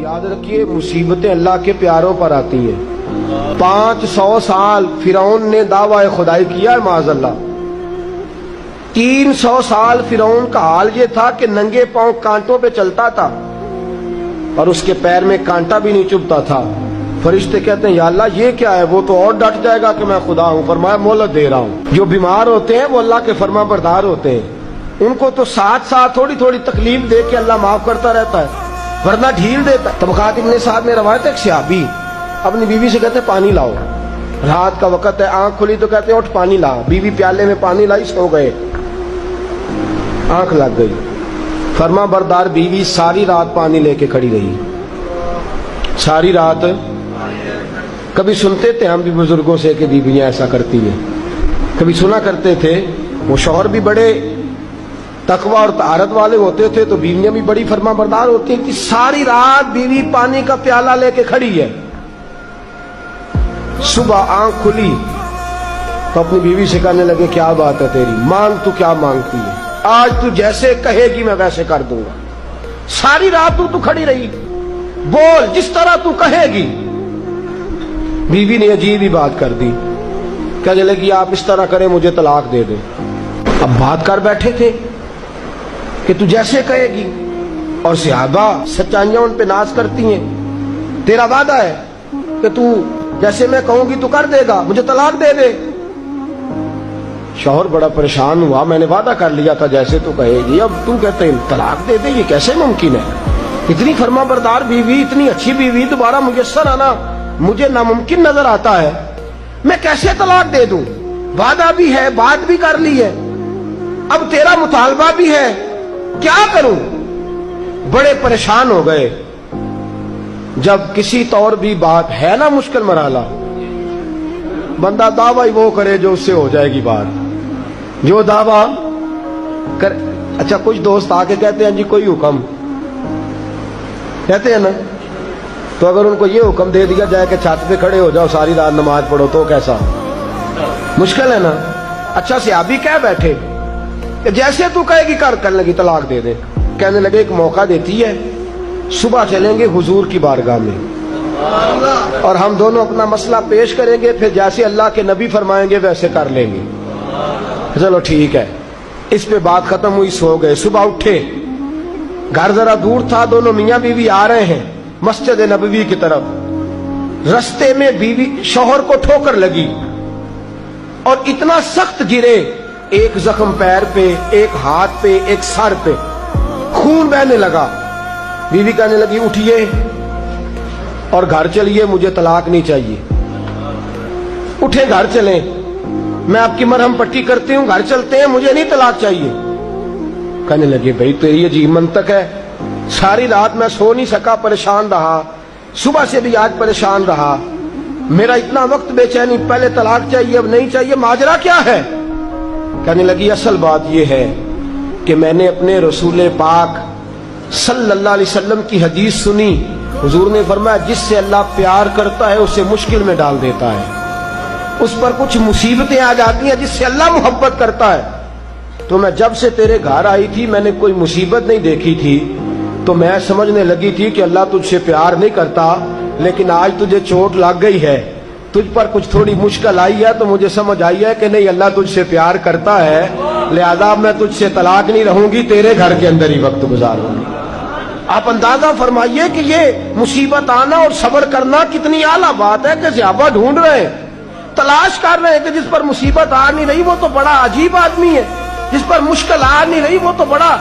याद रखिए, मुसीबतें अल्लाह के प्यारों पर आती हैं। 500 साल फिरौन ने दावा खुदाई किया है माज़अल्लाह। 300 साल फिरौन का हाल ये था कि नंगे पांव कांटों पे चलता था और उसके पैर में कांटा भी नहीं चुभता था। फरिश्ते कहते हैं या अल्लाह ये क्या है? वो तो और डट जाएगा कि मैं खुदा हूं। फरमाया मोहलत दे रहा हूं। जो बीमार होते हैं वो अल्लाह के फरमाबरदार होते हैं, उनको तो साथ साथ थोड़ी थोड़ी तकलीफ दे के अल्लाह माफ करता रहता है, वरना ढील देता। तबकात इब्ने साद में रवायत है, सहाबी अपनी बीवी से कहते पानी लाओ। रात का वक्त है, आंख खुली तो कहते उठ पानी ला। बीवी प्याले में पानी लाई, सो गए, आंख लग गई। फरमा बरदार बीवी सारी रात पानी लेके खड़ी रही, सारी रात। कभी सुनते थे हम भी बुजुर्गों से कि बीवियां ऐसा करती हैं, कभी सुना करते थे। वो शौहर भी बड़े तकवा और तारत वाले होते थे तो बीवियां भी बड़ी फरमा बरदार होती थी। सारी रात बीवी पानी का प्याला लेके खड़ी है। सुबह आंख खुली तो अपनी बीवी से कहने लगे क्या बात है तेरी, मांग तू क्या मांगती है? आज तू जैसे कहेगी मैं वैसे कर दूंगा। सारी रात तू खड़ी रही, बोल जिस तरह तू कहेगी। बीवी ने अजीब ही बात कर दी, कहने लगी आप इस तरह करें मुझे तलाक दे दे। अब बात कर बैठे थे कि तू जैसे कहेगी, और सहाबा सच्चाइयां उन पे नाज करती हैं। तेरा वादा है कि तू जैसे मैं कहूंगी तू कर देगा, मुझे तलाक दे दे। शौहर बड़ा परेशान हुआ, मैंने वादा कर लिया था जैसे तू कहेगी, अब तू कहते हैं तलाक दे दे, ये कैसे मुमकिन है? इतनी फरमा बरदार बीवी, इतनी अच्छी बीवी दोबारा मुयस्सर आना मुझे नामुमकिन नजर आता है। मैं कैसे तलाक दे दूं? वादा भी है, बात भी कर ली है, अब तेरा मुतालबा भी है, क्या करूं? बड़े परेशान हो गए। जब किसी तौर भी बात है ना मुश्किल मराला, बंदा दावा ही वो करे जो उससे हो जाएगी बात, जो दावा कर। अच्छा कुछ दोस्त आके कहते हैं जी कोई हुक्म, कहते हैं ना, तो अगर उनको ये हुक्म दे दिया जाए कि छत पे खड़े हो जाओ सारी रात नमाज पढ़ो तो कैसा? मुश्किल है ना। अच्छा सहाबी कह बैठे कि जैसे तू कहेगी कर, करने लगी तलाक दे दे। कहने लगे एक मौका देती है, सुबह चलेंगे हुजूर की बारगाह में और हम दोनों अपना मसला पेश करेंगे, फिर जैसे अल्लाह के नबी फरमाएंगे वैसे कर लेंगे। चलो ठीक है। इस पे बात खत्म हुई, सो गए। सुबह उठे, घर जरा दूर था, दोनों मियां बीवी आ रहे हैं मस्जिद नबवी की तरफ। रस्ते में बीवी शौहर को ठोकर लगी और इतना सख्त गिरे, एक जख्म पैर पे, एक हाथ पे, एक सर पे, खून बहने लगा। बीवी कहने लगी उठिए और घर चलिए, मुझे तलाक नहीं चाहिए। उठे, घर चले, मैं आपकी मरहम पट्टी करती हूं, घर चलते हैं, मुझे नहीं तलाक चाहिए। कहने लगे भाई तेरी अजीब मंतक है, सारी रात मैं सो नहीं सका, परेशान रहा, सुबह से भी आज परेशान रहा, मेरा इतना वक्त बेचैनी, पहले तलाक चाहिए अब नहीं चाहिए, माजरा क्या है? कहने लगी असल बात यह है कि मैंने अपने रसूल पाक सल्लल्लाहु अलैहि वसल्लम की हदीस सुनी। हुजूर ने फरमाया जिससे अल्लाह प्यार करता है उसे मुश्किल में डाल देता है, उस पर कुछ मुसीबतें आ जाती हैं जिससे अल्लाह मोहब्बत करता है। तो मैं जब से तेरे घर आई थी मैंने कोई मुसीबत नहीं देखी थी, तो मैं समझने लगी थी कि अल्लाह तुझसे प्यार नहीं करता, लेकिन आज तुझे चोट लग गई है, तुझ पर कुछ थोड़ी मुश्किल आई है, तो मुझे समझ आई है कि नहीं अल्लाह तुझसे प्यार करता है, लिहाजा मैं तुझसे तलाक नहीं रहूंगी, तेरे घर के अंदर ही वक्त गुजारूंगी। आप अंदाजा फरमाइए कि ये मुसीबत आना और सब्र करना कितनी आला बात है कि सहाबा ढूंढ रहे हैं, तलाश कर रहे हैं कि जिस पर मुसीबत आ नहीं रही वो तो बड़ा अजीब आदमी है, जिस पर मुश्किल आ नहीं रही वो तो बड़ा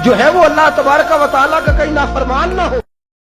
जो है वो अल्लाह तबारक व तआला का कहीं नाफरमान ना हो।